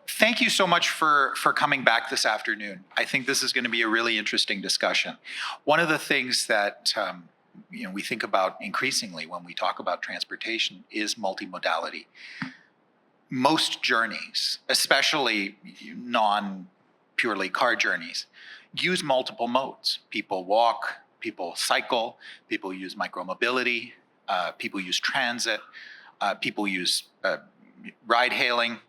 Thank you so much for coming back this afternoon. I think this is going to be a really interesting discussion. One of the things that we think about increasingly when we talk about transportation is multimodality. Most journeys, especially non-purely car journeys, use multiple modes. People walk, people cycle, people use micromobility, people use transit, people use ride hailing.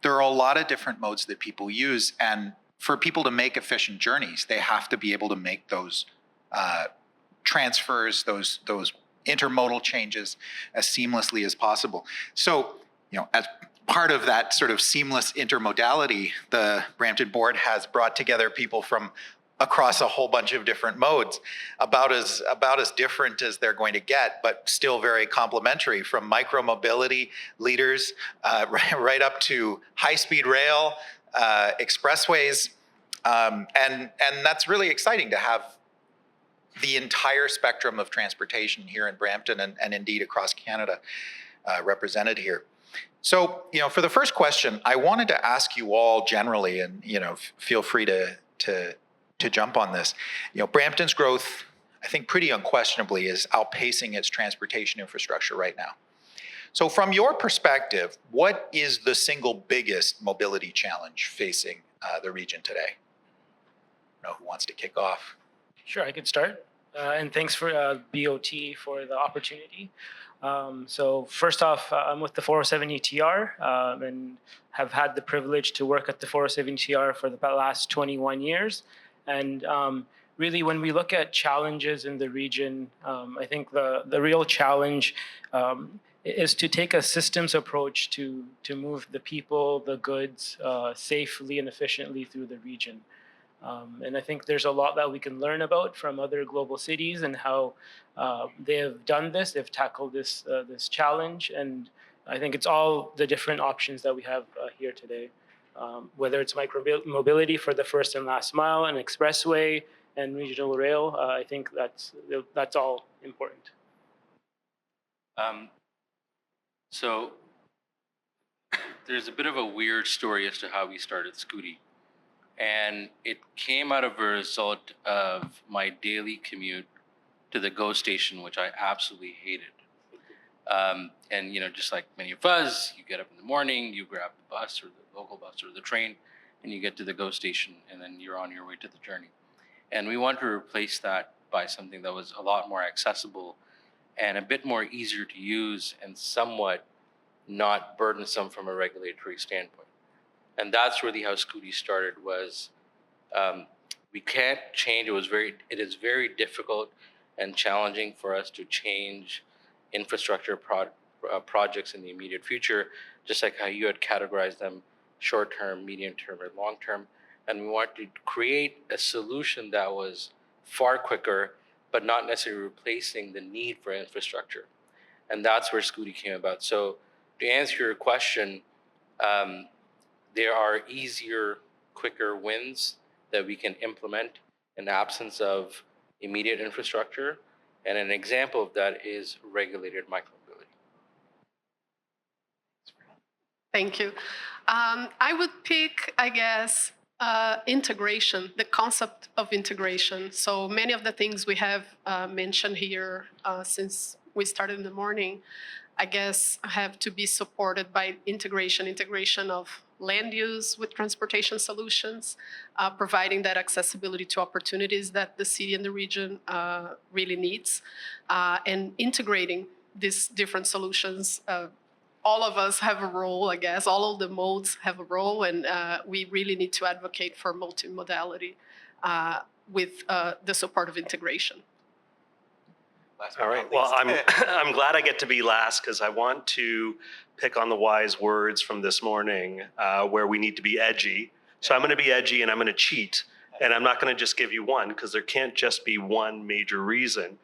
There are a lot of different modes that people use, and for people to make efficient journeys, they have to be able to make those transfers, those intermodal changes as seamlessly as possible. So, as part of that sort of seamless intermodality, the Brampton board has brought together people from across a whole bunch of different modes, about as different as they're going to get, but still very complementary, from micromobility leaders right up to high-speed rail, expressways, and that's really exciting to have the entire spectrum of transportation here in Brampton and indeed across Canada represented here. So, for the first question, I wanted to ask you all generally, and feel free to jump on this. Brampton's growth, I think pretty unquestionably, is outpacing its transportation infrastructure right now. So from your perspective, what is the single biggest mobility challenge facing the region today? I don't know who wants to kick off. Sure, I could start. And thanks for BOT for the opportunity. So first off, I'm with the 407 ETR and have had the privilege to work at the 407 ETR for the last 21 years. And really, when we look at challenges in the region, I think the real challenge is to take a systems approach to move the people, the goods, safely and efficiently through the region. And I think there's a lot that we can learn about from other global cities and how they have done this. They've tackled this challenge, and I think it's all the different options that we have here today. Whether it's micromobility for the first and last mile, and expressway, and regional rail, I think that's all important. So there's a bit of a weird story as to how we started Scooty. And it came out of a result of my daily commute to the GO station, which I absolutely hated. And just like many of us, you get up in the morning, you grab the bus or the local bus or the train, and you get to the GO station, and then you're on your way to the journey. And we want to replace that by something that was a lot more accessible and a bit more easier to use and somewhat not burdensome from a regulatory standpoint. And that's really how Scooty started. Was we can't change. It is very difficult and challenging for us to change infrastructure projects in the immediate future, just like how you had categorized them: short-term, medium-term, or long-term. And we wanted to create a solution that was far quicker, but not necessarily replacing the need for infrastructure. And that's where Scooty came about. So to answer your question, there are easier, quicker wins that we can implement in the absence of immediate infrastructure. And an example of that is regulated micromobility. Thank you. I would pick, I guess, integration, the concept of integration. So many of the things we have mentioned here since we started in the morning, I guess, have to be supported by integration of land use with transportation solutions, providing that accessibility to opportunities that the city and the region really needs, and integrating these different solutions. All of us have a role, I guess. All of the modes have a role, and we really need to advocate for multimodality with the support of integration. All right. Well, I'm glad I get to be last because I want to pick on the wise words from this morning where we need to be edgy. So I'm going to be edgy and I'm going to cheat. And I'm not going to just give you one because there can't just be one major reason.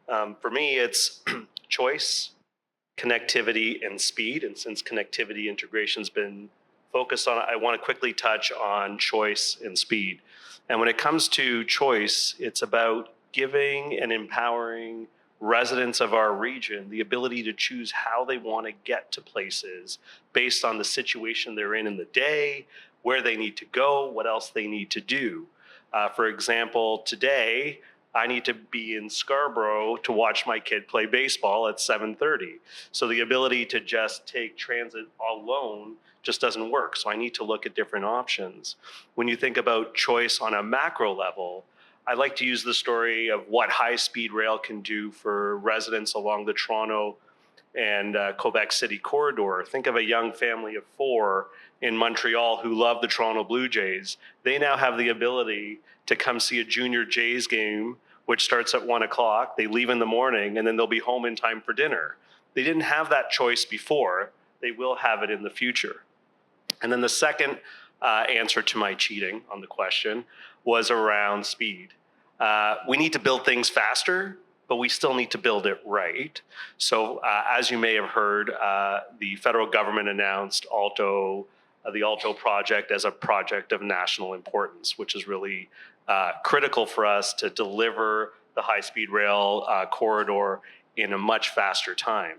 For me, it's choice, connectivity, and speed. And since connectivity integration's been focused on, I want to quickly touch on choice and speed. And when it comes to choice, it's about giving and empowering residents of our region the ability to choose how they want to get to places based on the situation they're in the day, where they need to go, what else they need to do. For example, today, I need to be in Scarborough to watch my kid play baseball at 7:30. So the ability to just take transit alone just doesn't work. So I need to look at different options. When you think about choice on a macro level, I like to use the story of what high-speed rail can do for residents along the Toronto and Quebec City corridor. Think of a young family of 4 in Montreal who love the Toronto Blue Jays. They now have the ability to come see a junior Jays game, which starts at 1 o'clock. They leave in the morning, and then they'll be home in time for dinner. They didn't have that choice before. They will have it in the future. And then the second answer to my cheating on the question was around speed. We need to build things faster, but we still need to build it right. So as you may have heard, the federal government announced the Alto project as a project of national importance, which is really critical for us to deliver the high-speed rail corridor in a much faster time.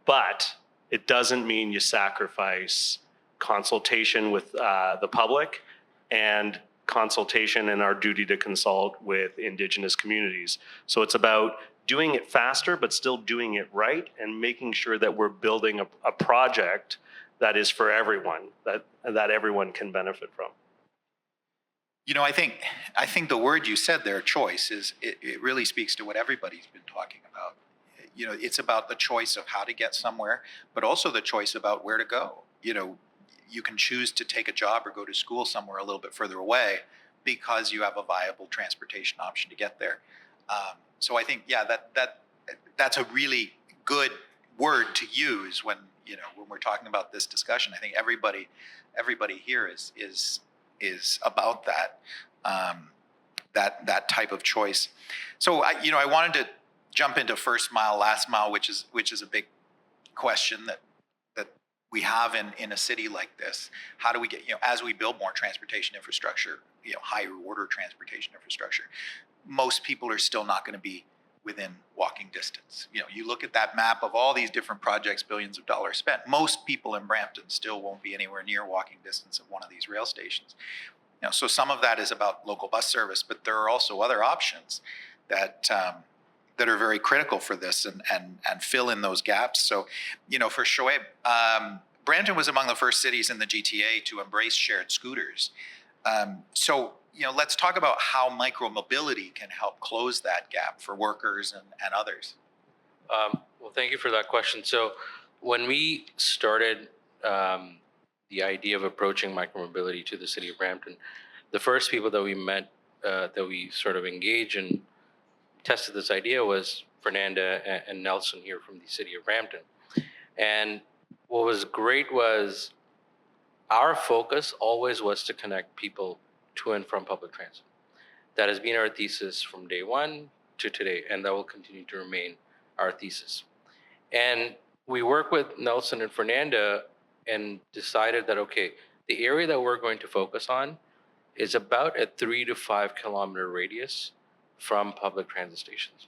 But it doesn't mean you sacrifice consultation with the public and consultation and our duty to consult with Indigenous communities. So it's about doing it faster, but still doing it right and making sure that we're building a project that is for everyone, that everyone can benefit from. I think the word you said there, choice, it really speaks to what everybody's been talking about. It's about the choice of how to get somewhere, but also the choice about where to go. You can choose to take a job or go to school somewhere a little bit further away because you have a viable transportation option to get there. So I think, that's a really good word to use when we're talking about this discussion. I think everybody here is about that that type of choice. So I wanted to jump into first mile, last mile, which is a big question that we have in a city like this. How do we get, as we build more transportation infrastructure, higher order transportation infrastructure, most people are still not going to be within walking distance. You look at that map of all these different projects, billions of dollars spent, most people in Brampton still won't be anywhere near walking distance of one of these rail stations. So some of that is about local bus service, but there are also other options that are very critical for this and fill in those gaps. So, for Shoaib, Brampton was among the first cities in the GTA to embrace shared scooters. So, let's talk about how micromobility can help close that gap for workers and others. Well, thank you for that question. So when we started the idea of approaching micromobility to the city of Brampton, the first people that we met, that we sort of engaged and tested this idea was Fernanda and Nelson here from the city of Brampton. And what was great was our focus always was to connect people to and from public transit. That has been our thesis from day one to today, and that will continue to remain our thesis. And we worked with Nelson and Fernanda and decided that, okay, the area that we're going to focus on is about a 3 to 5 kilometer radius from public transit stations.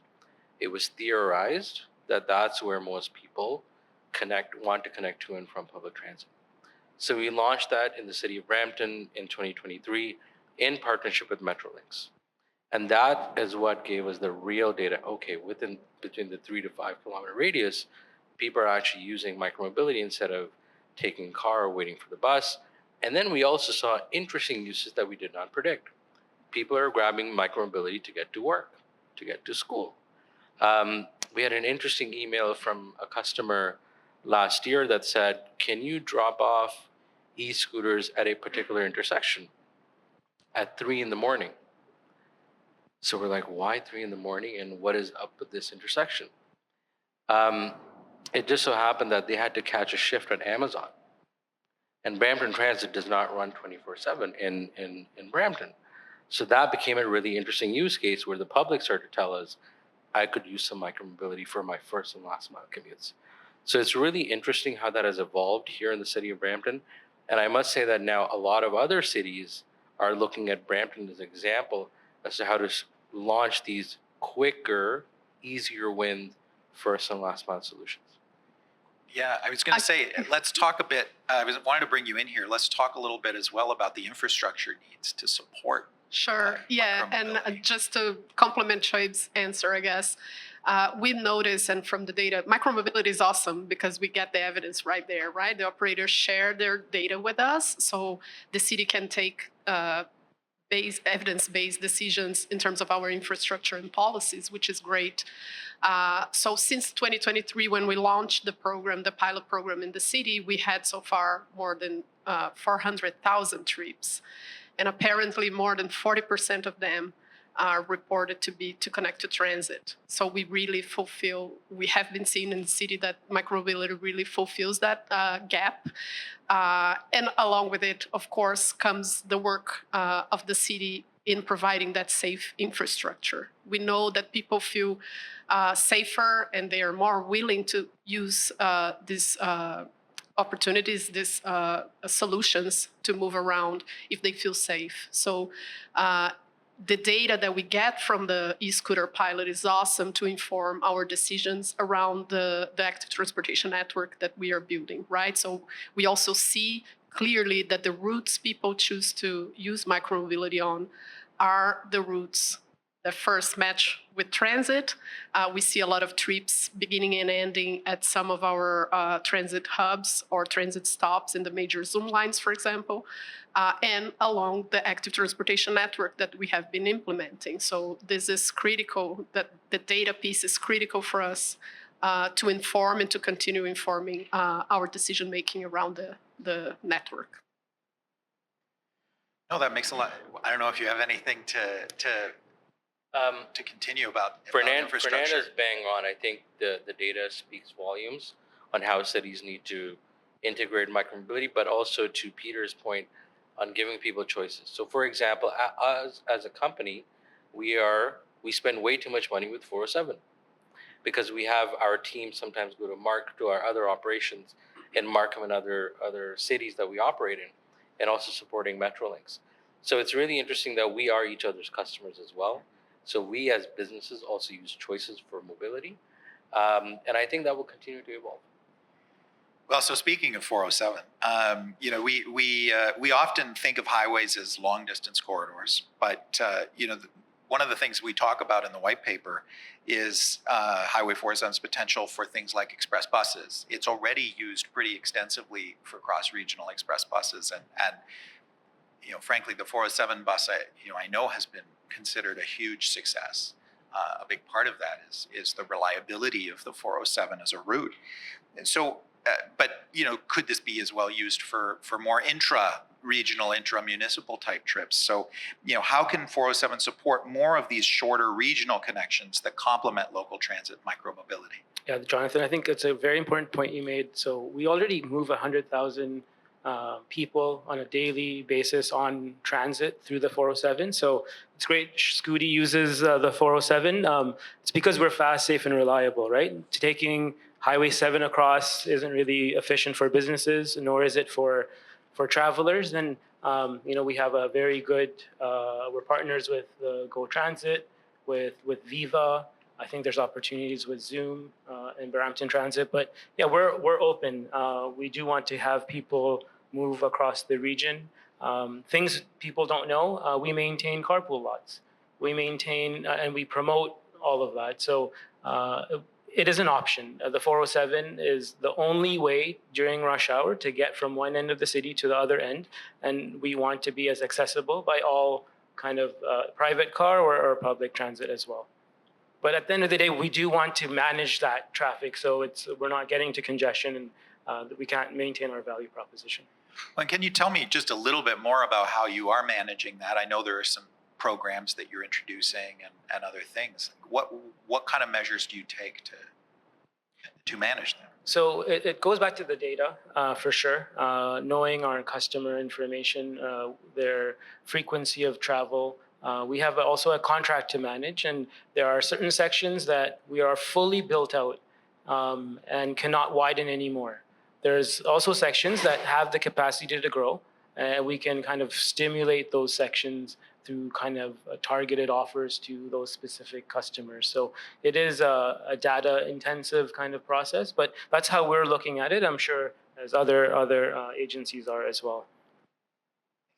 It was theorized that that's where most people want to connect to and from public transit. So we launched that in the city of Brampton in 2023 in partnership with Metrolinx. And that is what gave us the real data. Okay, between the 3 to 5 kilometer radius, people are actually using micromobility instead of taking a car or waiting for the bus. And then we also saw interesting uses that we did not predict. People are grabbing micromobility to get to work, to get to school. We had an interesting email from a customer last year that said, can you drop off e-scooters at a particular intersection at 3 in the morning? So we're like, why 3 in the morning and what is up with this intersection? It just so happened that they had to catch a shift at Amazon. And Brampton Transit does not run 24/7 in Brampton. So that became a really interesting use case where the public started to tell us, I could use some micromobility for my first and last mile commutes. So it's really interesting how that has evolved here in the city of Brampton. And I must say that now a lot of other cities are looking at Brampton as an example as to how to launch these quicker easier win first and last mile solutions. Yeah, I was going to say, let's talk a bit. Wanted to bring you in here. Let's talk a little bit as well about the infrastructure needs to support. Sure. Yeah. And just to complement Shoaib's answer, I guess, we notice, and from the data, micromobility is awesome because we get the evidence right there, right? The operators share their data with us, so the city can take evidence-based decisions in terms of our infrastructure and policies, which is great. So since 2023, when we launched the program, the pilot program in the city, we had so far more than 400,000 trips. And apparently more than 40% of them are reported to connect to transit. So we really we have been seeing in the city that micromobility really fulfills that gap. And along with it, of course, comes the work of the city in providing that safe infrastructure. We know that people feel safer and they are more willing to use these opportunities, these solutions to move around if they feel safe. So the data that we get from the e-scooter pilot is awesome to inform our decisions around the active transportation network that we are building, right? So we also see clearly that the routes people choose to use micromobility on are the routes that first match with transit. We see a lot of trips beginning and ending at some of our transit hubs or transit stops in the major Zoom lines, for example, and along the active transportation network that we have been implementing. So this is critical, that the data piece is critical for us to inform and to continue informing our decision-making around the network. No, that makes a lot. I don't know if you have anything to continue about infrastructure. Fernando's bang on. I think the data speaks volumes on how cities need to integrate micromobility, but also to Peter's point on giving people choices. So, for example, us as a company, we spend way too much money with 407 because we have our team sometimes go to our other operations in Markham and other cities that we operate in, and also supporting Metrolinx. So it's really interesting that we are each other's customers as well. So we as businesses also use choices for mobility. And I think that will continue to evolve. Well, so speaking of 407, we often think of highways as long distance corridors, but one of the things we talk about in the white paper is Highway 407's potential for things like express buses. It's already used pretty extensively for cross-regional express buses, and frankly, the 407 bus I know has been considered a huge success. A big part of that is the reliability of the 407 as a route. And so, but could this be as well used for more intra-regional, intra-municipal type trips? So, how can 407 support more of these shorter regional connections that complement local transit micromobility? Yeah, Jonathan, I think it's a very important point you made. So we already move 100,000 people on a daily basis on transit through the 407. So it's great Scooty uses the 407. It's because we're fast, safe, and reliable, right? Taking Highway 7 across isn't really efficient for businesses, nor is it for travelers. And we have a very good, we're partners with the Go Transit, with Viva. I think there's opportunities with Zoom and Brampton Transit. But yeah, we're open. We do want to have people move across the region. Things people don't know, we maintain carpool lots. We maintain and we promote all of that. So it is an option. The 407 is the only way during rush hour to get from one end of the city to the other end. And we want to be as accessible by all kind of private car or public transit as well. But at the end of the day, we do want to manage that traffic so we're not getting to congestion and we can't maintain our value proposition. Well, and can you tell me just a little bit more about how you are managing that? I know there are some programs that you're introducing and other things. What kind of measures do you take to manage them? So it goes back to the data for sure. Knowing our customer information, their frequency of travel. We have also a contract to manage, and there are certain sections that we are fully built out and cannot widen anymore. There's also sections that have the capacity to grow, and we can kind of stimulate those sections through kind of targeted offers to those specific customers. So it is a data intensive kind of process, but that's how we're looking at it. I'm sure as other agencies are as well.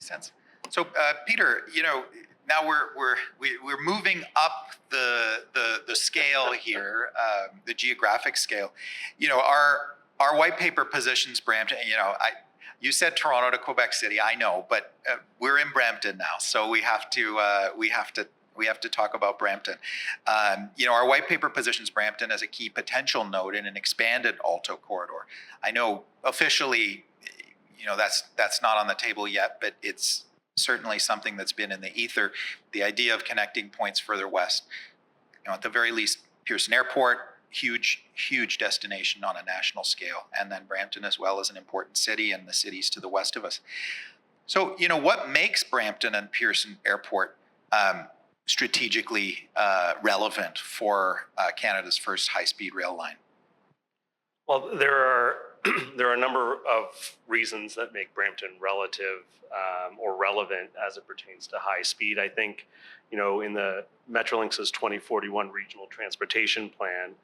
Makes sense. So Peter, now we're moving up the scale here, the geographic scale. Our white paper positions Brampton. You said Toronto to Quebec City. I know, but we're in Brampton now, so we have to talk about Brampton. Our white paper positions Brampton as a key potential node in an expanded Alto corridor. I know officially, that's not on the table yet, but it's certainly something that's been in the ether. The idea of connecting points further west. At the very least, Pearson Airport, huge destination on a national scale, and then Brampton as well as an important city and the cities to the west of us. So, what makes Brampton and Pearson Airport strategically relevant for Canada's first high-speed rail line? Well, there are a number of reasons that make Brampton relative or relevant as it pertains to high speed. I think, in the Metrolinx's 2041 Regional Transportation Plan,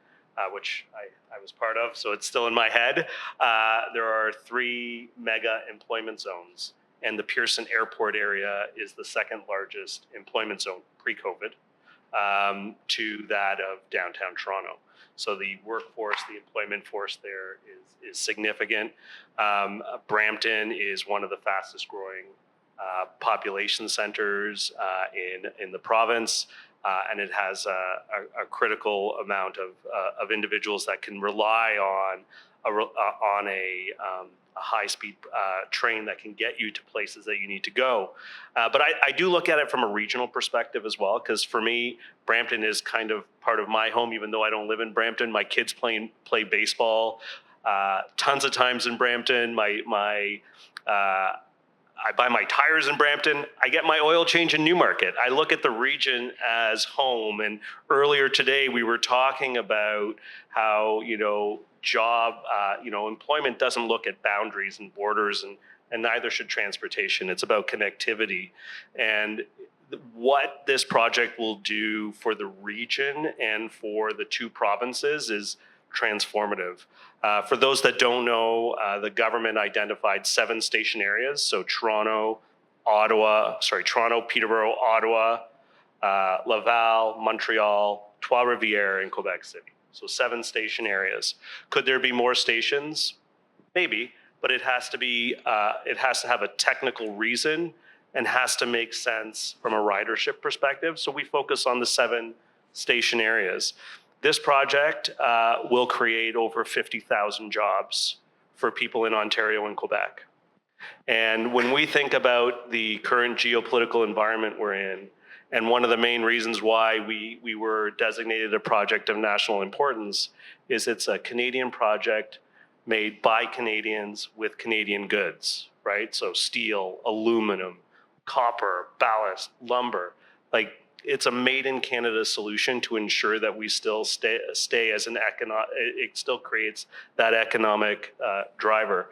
which I was part of, so it's still in my head, there are 3 mega employment zones, and the Pearson Airport area is the second largest employment zone pre-COVID to that of downtown Toronto. So the workforce, the employment force there is significant. Brampton is one of the fastest growing population centers in the province, and it has a critical amount of individuals that can rely on a high-speed train that can get you to places that you need to go. But I do look at it from a regional perspective as well, because for me, Brampton is kind of part of my home, even though I don't live in Brampton. My kids play baseball tons of times in Brampton. I buy my tires in Brampton. I get my oil change in Newmarket. I look at the region as home. And earlier today, we were talking about how, employment doesn't look at boundaries and borders, and neither should transportation. It's about connectivity. And what this project will do for the region and for the 2 provinces is transformative. For those that don't know, the government identified 7 station areas. So Toronto, Peterborough, Ottawa, Laval, Montreal, Trois-Rivières, and Quebec City. So 7 station areas. Could there be more stations? Maybe, but it has to have a technical reason and has to make sense from a ridership perspective. So we focus on the 7 station areas. This project will create over 50,000 jobs for people in Ontario and Quebec. And when we think about the current geopolitical environment we're in, and one of the main reasons why we were designated a project of national importance is it's a Canadian project made by Canadians with Canadian goods, right? So steel, aluminum, copper, ballast, lumber, it's a made in Canada solution to ensure that we still stay as it still creates that economic driver.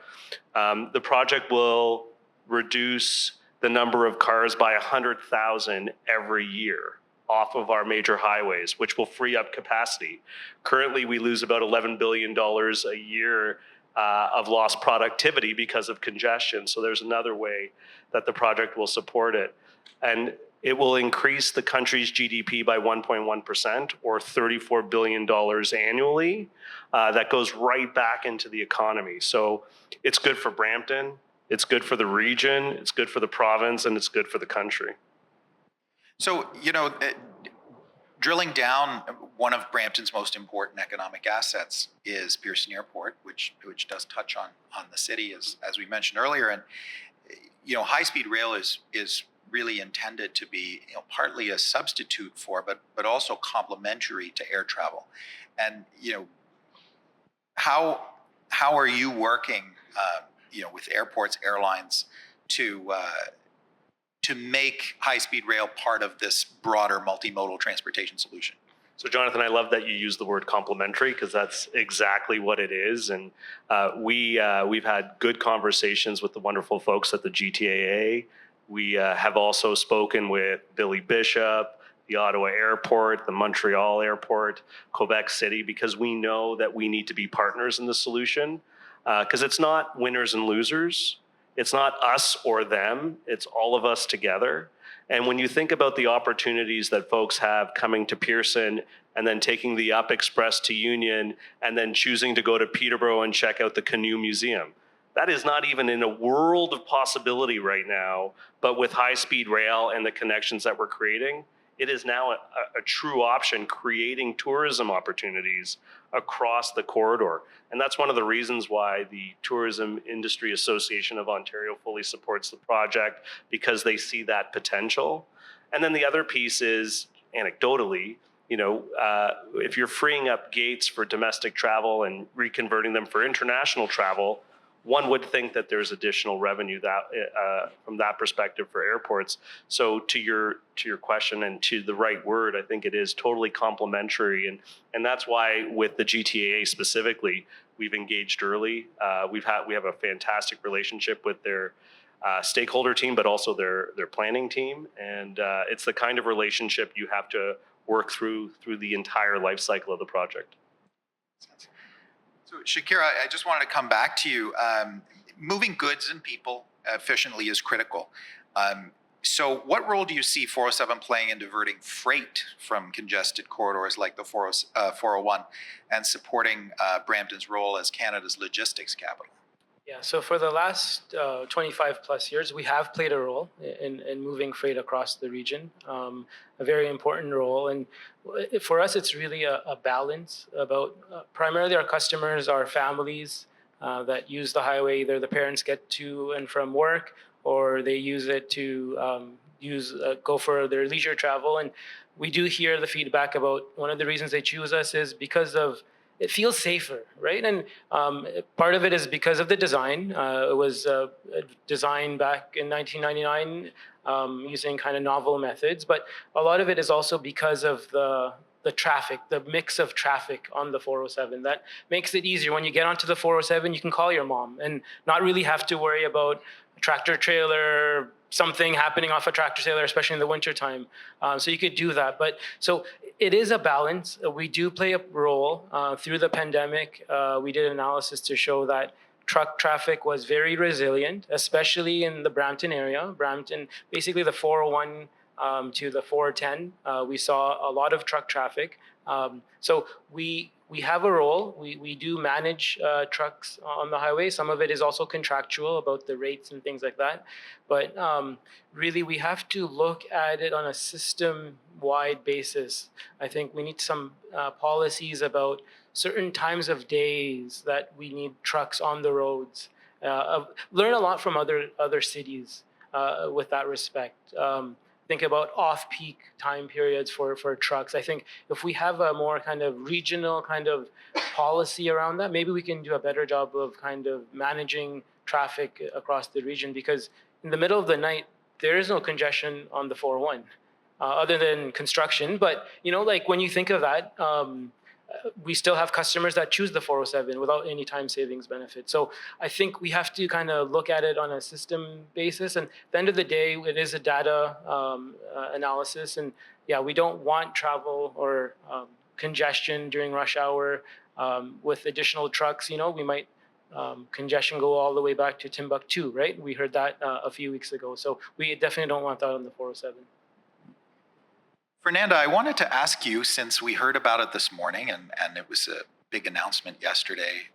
The project will reduce the number of cars by 100,000 every year off of our major highways, which will free up capacity. Currently, we lose about $11 billion a year of lost productivity because of congestion. So there's another way that the project will support it. And it will increase the country's GDP by 1.1% or $34 billion annually. That goes right back into the economy. So it's good for Brampton, it's good for the region, it's good for the province, and it's good for the country. So, drilling down, one of Brampton's most important economic assets is Pearson Airport, which does touch on the city, as we mentioned earlier. And, high-speed rail is really intended to be partly a substitute for, but also complementary to air travel. And how are you working with airports, airlines to make high-speed rail part of this broader multimodal transportation solution? So Jonathan, I love that you use the word complementary, because that's exactly what it is. And we've had good conversations with the wonderful folks at the GTAA We have also spoken with Billy Bishop, the Ottawa Airport, the Montreal Airport, Quebec City, because we know that we need to be partners in the solution. Because it's not winners and losers. It's not us or them. It's all of us together. And when you think about the opportunities that folks have coming to Pearson and then taking the Up Express to Union and then choosing to go to Peterborough and check out the Canoe Museum, that is not even in a world of possibility right now. But with high-speed rail and the connections that we're creating, it is now a true option, creating tourism opportunities across the corridor. And that's one of the reasons why the Tourism Industry Association of Ontario fully supports the project, because they see that potential. And then the other piece is, anecdotally, if you're freeing up gates for domestic travel and reconverting them for international travel, one would think that there's additional revenue that from that perspective for airports. So to your question, and to the right word, I think it is totally complementary, and that's why with the GTAA specifically, we've engaged early. We have a fantastic relationship with their stakeholder team, but also their planning team, and it's the kind of relationship you have to work through the entire life cycle of the project. So Shakira, I just wanted to come back to you. Moving goods and people efficiently is critical. So what role do you see 407 playing in diverting freight from congested corridors like the 401 and supporting Brampton's role as Canada's logistics capital? Yeah, so for the last 25 plus years, we have played a role in moving freight across the region, a very important role. And for us, it's really a balance about primarily our customers, our families that use the highway. Either the parents get to and from work, or they use it to go for their leisure travel. And we do hear the feedback about one of the reasons they choose us is because of it feels safer, right? And part of it is because of the design. It was designed back in 1999 using kind of novel methods, but a lot of it is also because of the traffic, the mix of traffic on the 407. That makes it easier. When you get onto the 407, you can call your mom and not really have to worry about a tractor trailer, something happening off a tractor trailer, especially in the wintertime. So you could do that. But so it is a balance. We do play a role. Through the pandemic, we did analysis to show that truck traffic was very resilient, especially in the Brampton area. Brampton, basically the 401 to the 410, we saw a lot of truck traffic. So we have a role. We do manage trucks on the highway. Some of it is also contractual about the rates and things like that. But really, we have to look at it on a system-wide basis. I think we need some policies about certain times of days that we need trucks on the roads. Learn a lot from other cities with that respect. Think about off-peak time periods for trucks. I think if we have a more kind of regional kind of policy around that, maybe we can do a better job of kind of managing traffic across the region, because in the middle of the night, there is no congestion on the 401 other than construction. But, like when you think of that, we still have customers that choose the 407 without any time savings benefit. So I think we have to kind of look at it on a system basis. And at the end of the day, it is a data analysis. And yeah, we don't want travel or congestion during rush hour with additional trucks. We might congestion go all the way back to Timbuktu, right? We heard that a few weeks ago. So we definitely don't want that on the 407. Fernanda, I wanted to ask you, since we heard about it this morning and it was a big announcement yesterday,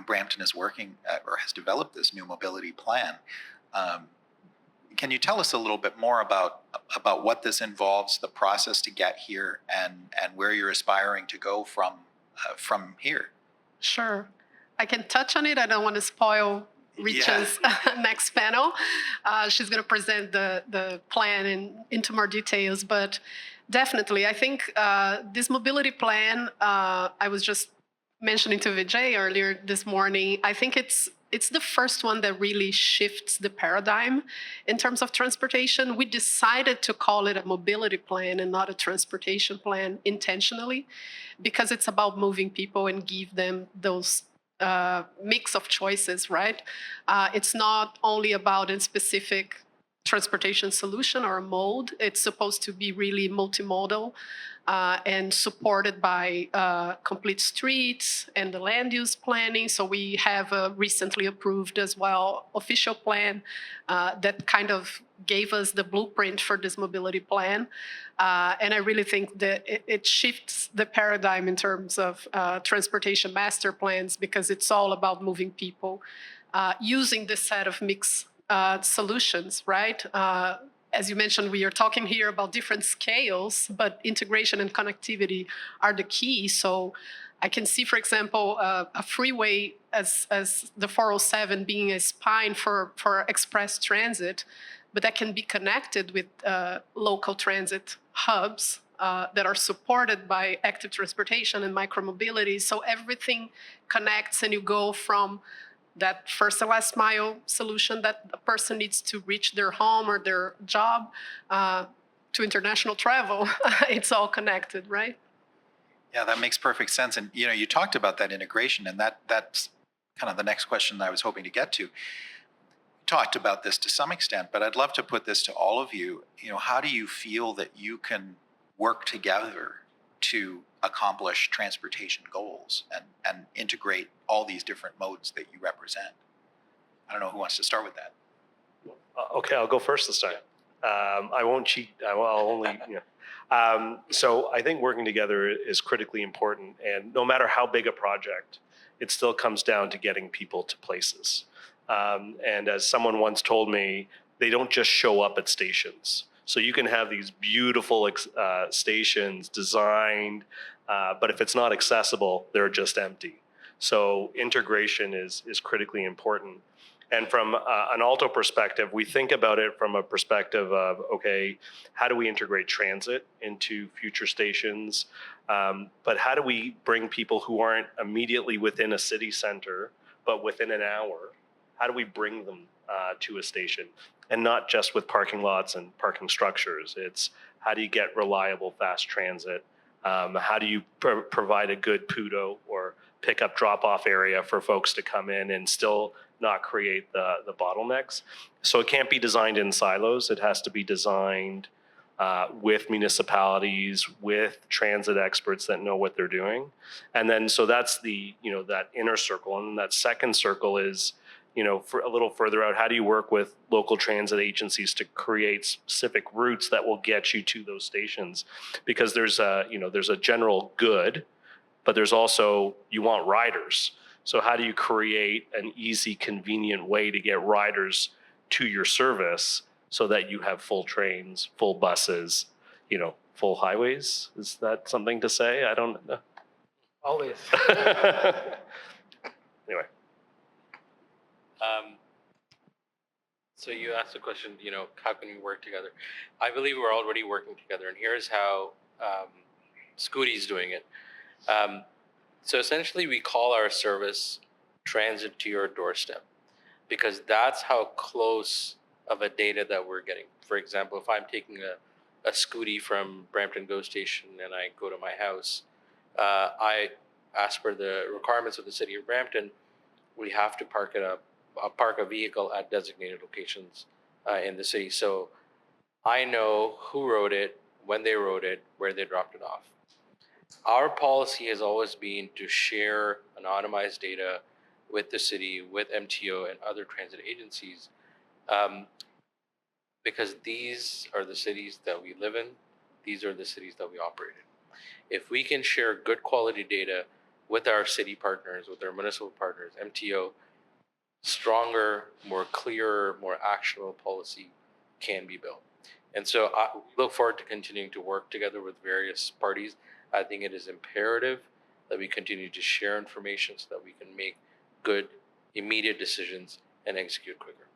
Brampton is working or has developed this new mobility plan. Can you tell us a little bit more about what this involves, the process to get here, and where you're aspiring to go from here? Sure. I can touch on it. I don't want to spoil Richa's next panel. She's going to present the plan into more details, but definitely, I think this mobility plan, I was just mentioning to Vijay earlier this morning, I think it's the first one that really shifts the paradigm in terms of transportation. We decided to call it a mobility plan and not a transportation plan intentionally, because it's about moving people and give them those mix of choices, right? It's not only about a specific transportation solution or a mode. It's supposed to be really multimodal and supported by complete streets and the land use planning. So we have a recently approved as well official plan that kind of gave us the blueprint for this mobility plan. And I really think that it shifts the paradigm in terms of transportation master plans, because it's all about moving people using this set of mixed solutions, right? As you mentioned, we are talking here about different scales, but integration and connectivity are the key. So I can see, for example, a freeway as the 407 being a spine for express transit, but that can be connected with local transit hubs that are supported by active transportation and micromobility. So everything connects, and you go from that first and last mile solution that a person needs to reach their home or their job to international travel. It's all connected, right? Yeah, that makes perfect sense. And you talked about that integration, and that's kind of the next question that I was hoping to get to. You talked about this to some extent, but I'd love to put this to all of you. How do you feel that you can work together to accomplish transportation goals and integrate all these different modes that you represent? I don't know who wants to start with that. Okay, I'll go first this time. I won't cheat. I'll only. So I think working together is critically important, and no matter how big a project, it still comes down to getting people to places. And as someone once told me, they don't just show up at stations. So you can have these beautiful stations designed, but if it's not accessible, they're just empty. So integration is critically important. And from an Alto perspective, we think about it from a perspective of, okay, how do we integrate transit into future stations? But how do we bring people who aren't immediately within a city center, but within an hour? How do we bring them to a station? And not just with parking lots and parking structures. It's how do you get reliable fast transit? How do you provide a good PUDO or pickup drop-off area for folks to come in and still not create the bottlenecks? So it can't be designed in silos. It has to be designed with municipalities, with transit experts that know what they're doing. And then so that's that inner circle. And that second circle is, for a little further out, how do you work with local transit agencies to create specific routes that will get you to those stations? Because there's a general good, but there's also, you want riders. So how do you create an easy, convenient way to get riders to your service so that you have full trains, full buses, full highways? Is that something to say? I don't know. Always. Anyway. So you asked the question, how can we work together? I believe we're already working together, and here's how Scooty's doing it. So essentially, we call our service transit to your doorstep, because that's how close of a data that we're getting. For example, if I'm taking a Scooty from Brampton GO station and I go to my house, as per the requirements of the city of Brampton, we have to park a vehicle at designated locations in the city. So I know who wrote it, when they wrote it, where they dropped it off. Our policy has always been to share anonymized data with the city, with MTO and other transit agencies, because these are the cities that we live in. These are the cities that we operate in. If we can share good quality data with our city partners, with our municipal partners, MTO, stronger, more clear, more actionable policy can be built. And so I look forward to continuing to work together with various parties. I think it is imperative that we continue to share information so that we can make good, immediate decisions and execute quicker.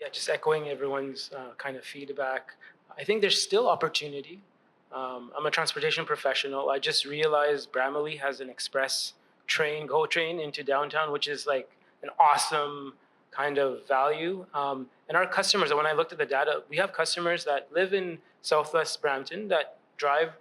Yeah, just echoing everyone's kind of feedback. I think there's still opportunity. I'm a transportation professional. I just realized Bramalea has an express train, GO train into downtown, which is like an awesome kind of value. And our customers, when I looked at the data, we have customers that live in Southwest Brampton that drive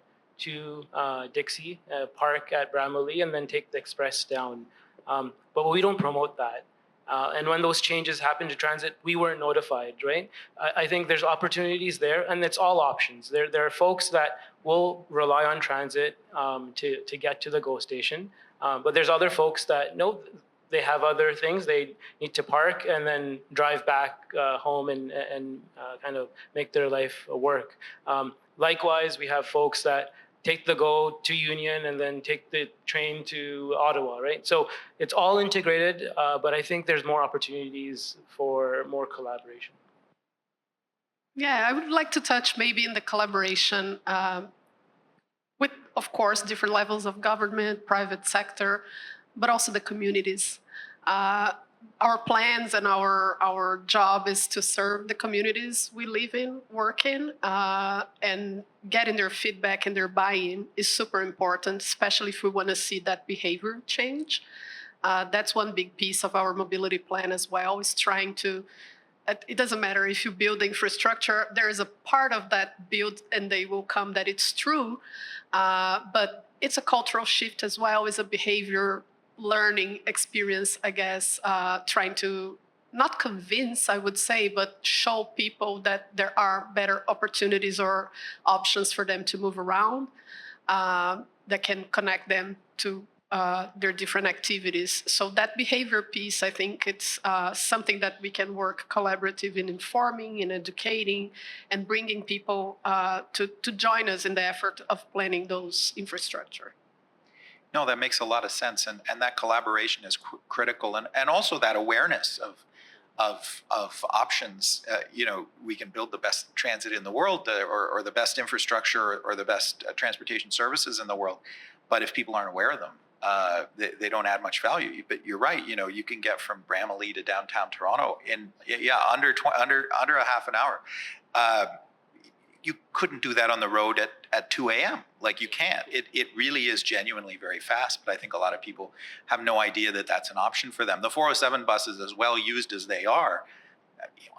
to Dixie, park at Bramalea, and then take the express down. But we don't promote that. And when those changes happen to transit, we weren't notified, right? I think there's opportunities there, and it's all options. There are folks that will rely on transit to get to the GO station, but there's other folks that know they have other things. They need to park and then drive back home and kind of make their life work. Likewise, we have folks that take the GO to Union and then take the train to Ottawa, right? So it's all integrated, but I think there's more opportunities for more collaboration. Yeah, I would like to touch maybe in the collaboration with, of course, different levels of government, private sector, but also the communities. Our plans and our job is to serve the communities we live in, work in, and getting their feedback and their buy-in is super important, especially if we want to see that behavior change. That's one big piece of our mobility plan as well, is trying to, it doesn't matter if you build the infrastructure, there is a part of that build and they will come that it's true, but it's a cultural shift as well, it's a behavior learning experience, I guess, trying to not convince, I would say, but show people that there are better opportunities or options for them to move around that can connect them to their different activities. So that behavior piece, I think it's something that we can work collaborative in informing, in educating, and bringing people to join us in the effort of planning those infrastructure. No, that makes a lot of sense, and that collaboration is critical, and also that awareness of options. We can build the best transit in the world, or the best infrastructure, or the best transportation services in the world, but if people aren't aware of them, they don't add much value. But you're right. You can get from Bramalea to downtown Toronto in under a half an hour. You couldn't do that on the road at 2 a.m. Like, you can't. It really is genuinely very fast, but I think a lot of people have no idea that that's an option for them. The 407 buses, as well used as they are,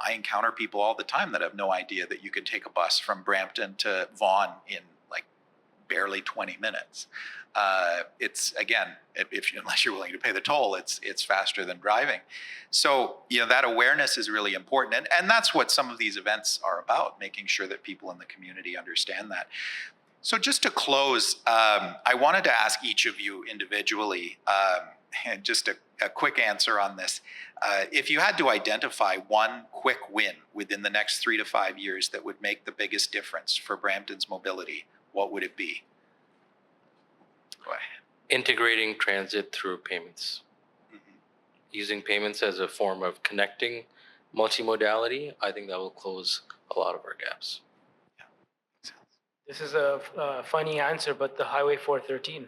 I encounter people all the time that have no idea that you can take a bus from Brampton to Vaughan in like barely 20 minutes. It's, again, unless you're willing to pay the toll, it's faster than driving. So that awareness is really important, and that's what some of these events are about, making sure that people in the community understand that. So just to close, I wanted to ask each of you individually, and just a quick answer on this. If you had to identify one quick win within the next 3 to 5 years that would make the biggest difference for Brampton's mobility, what would it be? Go ahead. Integrating transit through payments. Mm-hmm. Using payments as a form of connecting multimodality, I think that will close a lot of our gaps. This is a funny answer, but the Highway 413.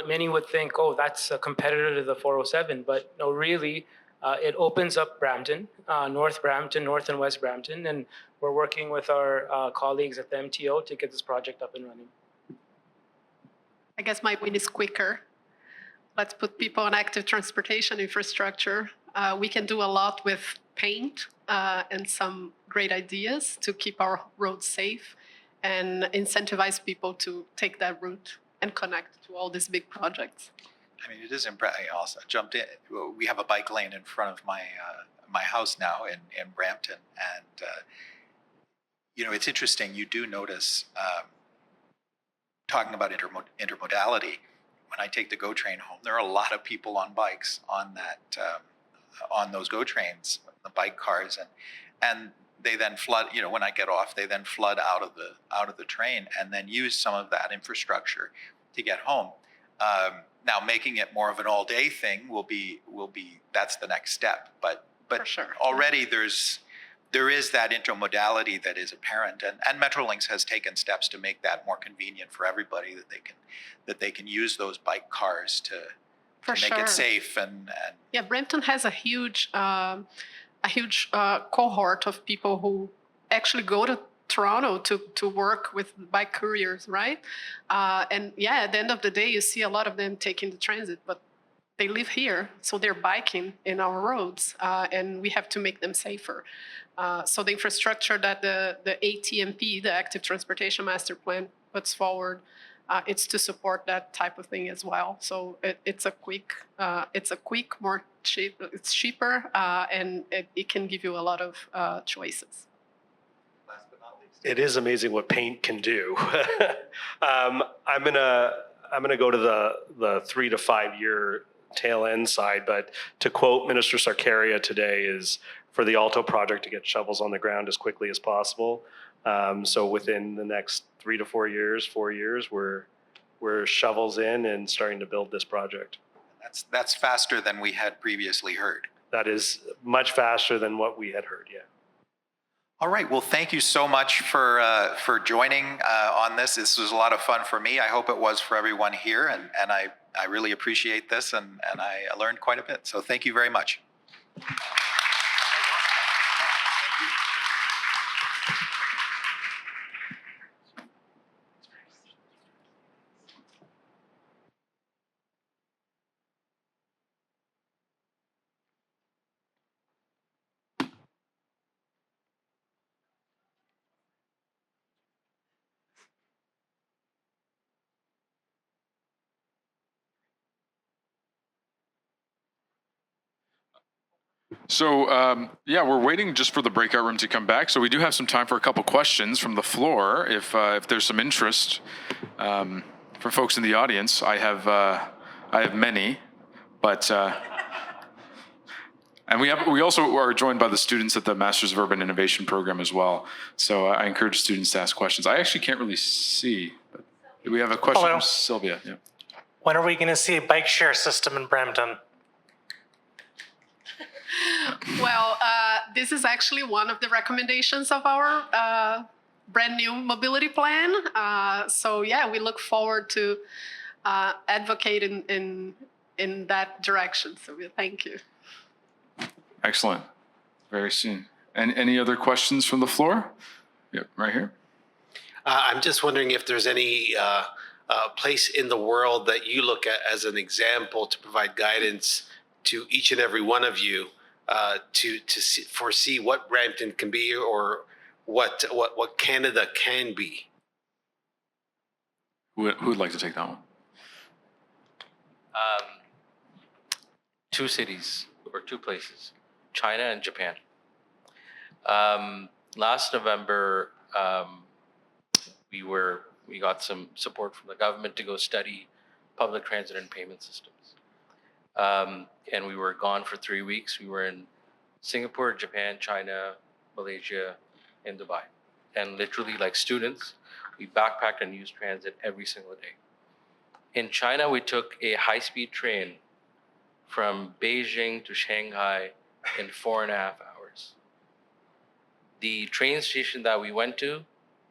Many would think, oh, that's a competitor to the 407, but no, really, it opens up Brampton, North and West Brampton, and we're working with our colleagues at the MTO to get this project up and running. I guess my win is quicker. Let's put people on active transportation infrastructure. We can do a lot with paint and some great ideas to keep our roads safe and incentivize people to take that route and connect to all these big projects. I mean, it is impressive. I also jumped in. We have a bike lane in front of my house now in Brampton, and it's interesting. You do notice, talking about intermodality, when I take the GO train home, there are a lot of people on bikes on on those GO trains, the bike cars, and they then flood. When I get off, they then flood out of the train and then use some of that infrastructure to get home. Now, making it more of an all-day thing will be that's the next step. But For sure. Already there is that intermodality that is apparent, and Metrolinx has taken steps to make that more convenient for everybody, that they can use those bike cars to make it safe and yeah. Brampton has a huge cohort of people who actually go to Toronto to work with bike couriers, right? And yeah, at the end of the day, you see a lot of them taking the transit, but they live here, so they're biking in our roads, and we have to make them safer. So the infrastructure that the ATMP, the Active Transportation Master Plan, puts forward, it's to support that type of thing as well. So it's a quick, more cheap, it's cheaper, and it can give you a lot of choices. Last but not least. It is amazing what paint can do. I'm gonna go to the 3 to 5 year tail end side, but to quote Minister Sarkaria today is for the Alto project to get shovels on the ground as quickly as possible. So within the next 3 to 4 years, 4 years, we're shovels in and starting to build this project. That's faster than we had previously heard. That is much faster than what we had heard. Yeah. All right. Well, thank you so much for joining on this. This was a lot of fun for me. I hope it was for everyone here, and I really appreciate this, and I learned quite a bit. So thank you very much. So yeah, we're waiting just for the breakout room to come back. So we do have some time for a couple questions from the floor, if there's some interest for folks in the audience. I have many, but and we also are joined by the students at the Masters of Urban Innovation program as well. So I encourage students to ask questions. I actually can't really see, but we have a question Hello. from Sylvia. Yeah. When are we going to see a bike share system in Brampton? Well, this is actually one of the recommendations of our brand new mobility plan. So yeah, we look forward to advocating in that direction. So thank you. Excellent. Very soon. And any other questions from the floor? Yep, right here. I'm just wondering if there's any place in the world that you look at as an example to provide guidance to each and every one of you to foresee what Brampton can be, or what Canada can be. Who would like to take that one? Two cities or two places, China and Japan. Last November, we got some support from the government to go study public transit and payment systems. And we were gone for 3 weeks. We were in Singapore, Japan, China, Malaysia, and Dubai. And literally, like students, we backpacked and used transit every single day. In China, we took a high-speed train from Beijing to Shanghai in 4.5 hours. The train station that we went to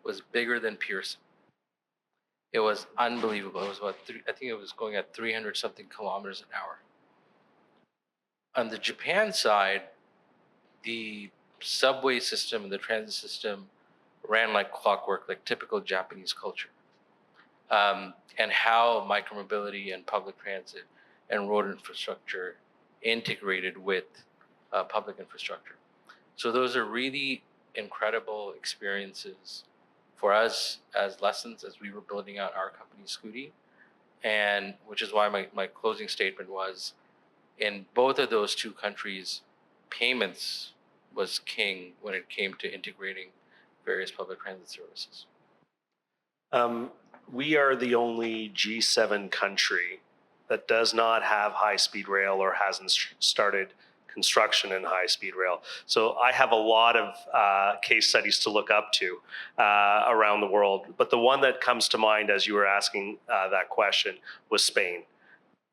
was bigger than Pearson. It was unbelievable. It was I think it was going at 300 something kilometers an hour. On the Japan side, the subway system and the transit system ran like clockwork, like typical Japanese culture. And how micromobility and public transit and road infrastructure integrated with public infrastructure. So those are really incredible experiences for us as lessons as we were building out our company, Scooty. And which is why my closing statement was, in both of those two countries, payments was king when it came to integrating various public transit services. We are the only G7 country that does not have high-speed rail or hasn't started construction in high-speed rail. So I have a lot of case studies to look up to around the world. But the one that comes to mind as you were asking that question was Spain.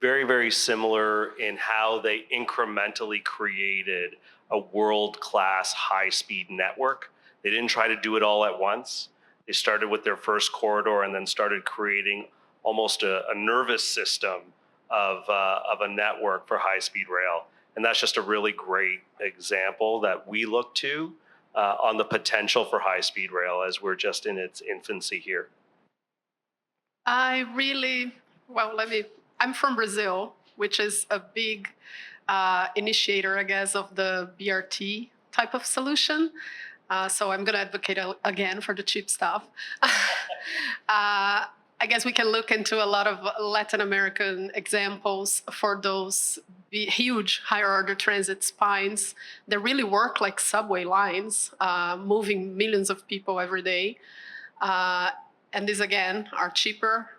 Very, very similar in how they incrementally created a world-class high-speed network. They didn't try to do it all at once. They started with their first corridor and then started creating almost a nervous system of a network for high-speed rail. And that's just a really great example that we look to on the potential for high-speed rail as we're just in its infancy here. I'm from Brazil, which is a big initiator, I guess, of the BRT type of solution. So I'm going to advocate again for the cheap stuff. I guess we can look into a lot of Latin American examples for those huge higher order transit spines that really work like subway lines, moving millions of people every day. And these, again, are cheaper,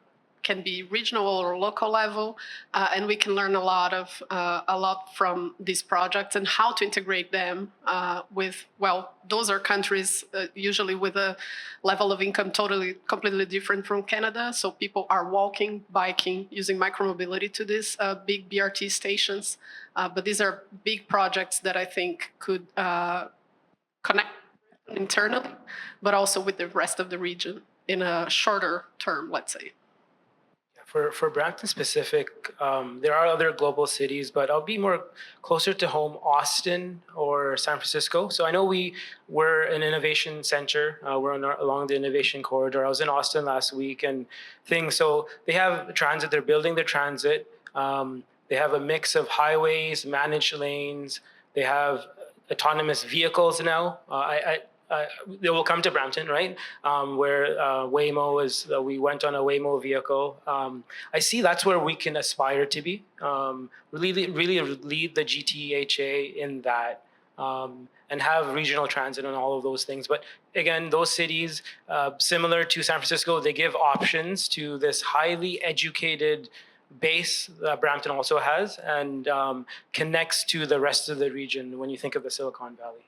can be regional or local level, and we can learn a lot from these projects and how to integrate them with, well, those are countries usually with a level of income completely different from Canada. So people are walking, biking, using micromobility to these big BRT stations. But these are big projects that I think could connect internally, but also with the rest of the region in a shorter term, let's say. For Brampton specific, there are other global cities, but I'll be more closer to home, Austin or San Francisco. So I know we're an innovation center. We're along the innovation corridor. I was in Austin last week and things. So they have transit. They're building the transit. They have a mix of highways, managed lanes. They have autonomous vehicles now. They will come to Brampton, right? Where Waymo is. We went on a Waymo vehicle. I see that's where we can aspire to be. Really lead the GTHA in that, and have regional transit and all of those things. But again, those cities, similar to San Francisco, they give options to this highly educated base that Brampton also has, and connects to the rest of the region when you think of the Silicon Valley.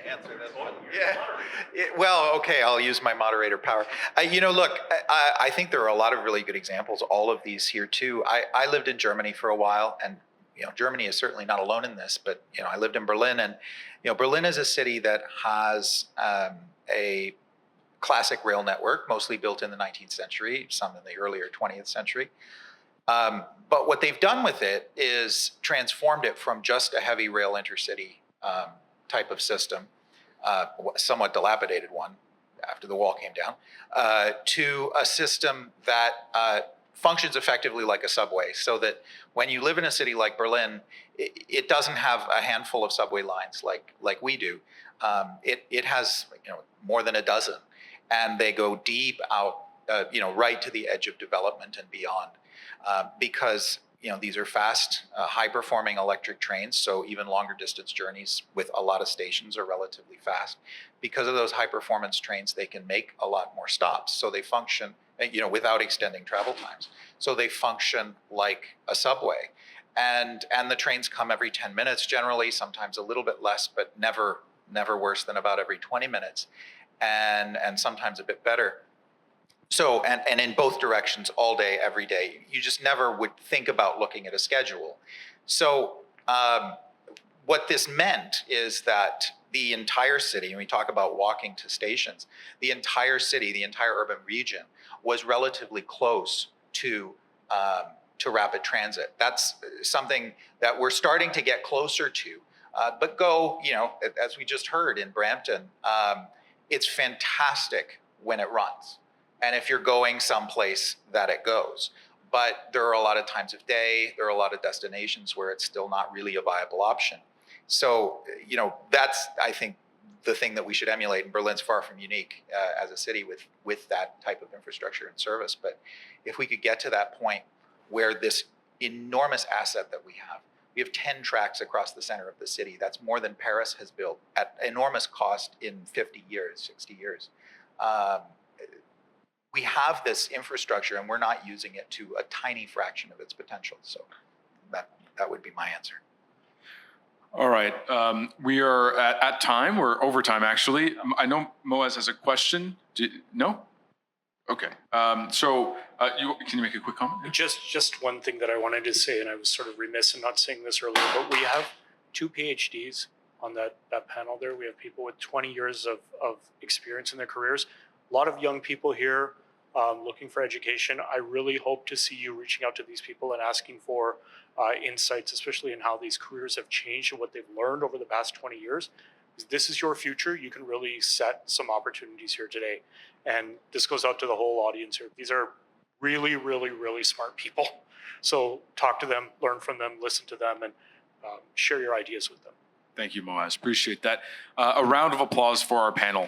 Answer this one. Yeah. Well, okay, I'll use my moderator power. Look, I think there are a lot of really good examples, all of these here too. I lived in Germany for a while, and Germany is certainly not alone in this, but I lived in Berlin, and Berlin is a city that has a classic rail network, mostly built in the 19th century, some in the earlier 20th century. But what they've done with it is transformed it from just a heavy rail intercity type of system, somewhat dilapidated one after the wall came down, to a system that functions effectively like a subway, so that when you live in a city like Berlin, it doesn't have a handful of subway lines like we do. It has more than a dozen, and they go deep out, right to the edge of development and beyond, because these are fast, high-performing electric trains, so even longer distance journeys with a lot of stations are relatively fast. Because of those high-performance trains, they can make a lot more stops, so they function, without extending travel times. So they function like a subway, and the trains come every 10 minutes generally, sometimes a little bit less, but never worse than about every 20 minutes, and sometimes a bit better. So, and in both directions all day, every day. You just never would think about looking at a schedule. So what this meant is that the entire city, and we talk about walking to stations, the entire city, the entire urban region was relatively close to rapid transit. That's something that we're starting to get closer to. But as we just heard in Brampton, it's fantastic when it runs. And if you're going someplace that it goes. But there are a lot of times of day, there are a lot of destinations where it's still not really a viable option. So, that's, I think, the thing that we should emulate. And Berlin's far from unique as a city with that type of infrastructure and service. But if we could get to that point where this enormous asset that we have 10 tracks across the center of the city. That's more than Paris has built at enormous cost in 50 years, 60 years. We have this infrastructure and we're not using it to a tiny fraction of its potential. So that would be my answer. All right. We are at time. We're over time, actually. I know Moaz has a question. No? Okay. Can you make a quick comment? Just one thing that I wanted to say, and I was sort of remiss in not saying this earlier, but we have 2 PhDs on that panel there. We have people with 20 years of experience in their careers. A lot of young people here looking for education. I really hope to see you reaching out to these people and asking for insights, especially in how these careers have changed and what they've learned over the past 20 years. This is your future. You can really set some opportunities here today. And this goes out to the whole audience here. These are really, really, really smart people. So talk to them, learn from them, listen to them, and share your ideas with them. Thank you, Moaz. Appreciate that. A round of applause for our panel.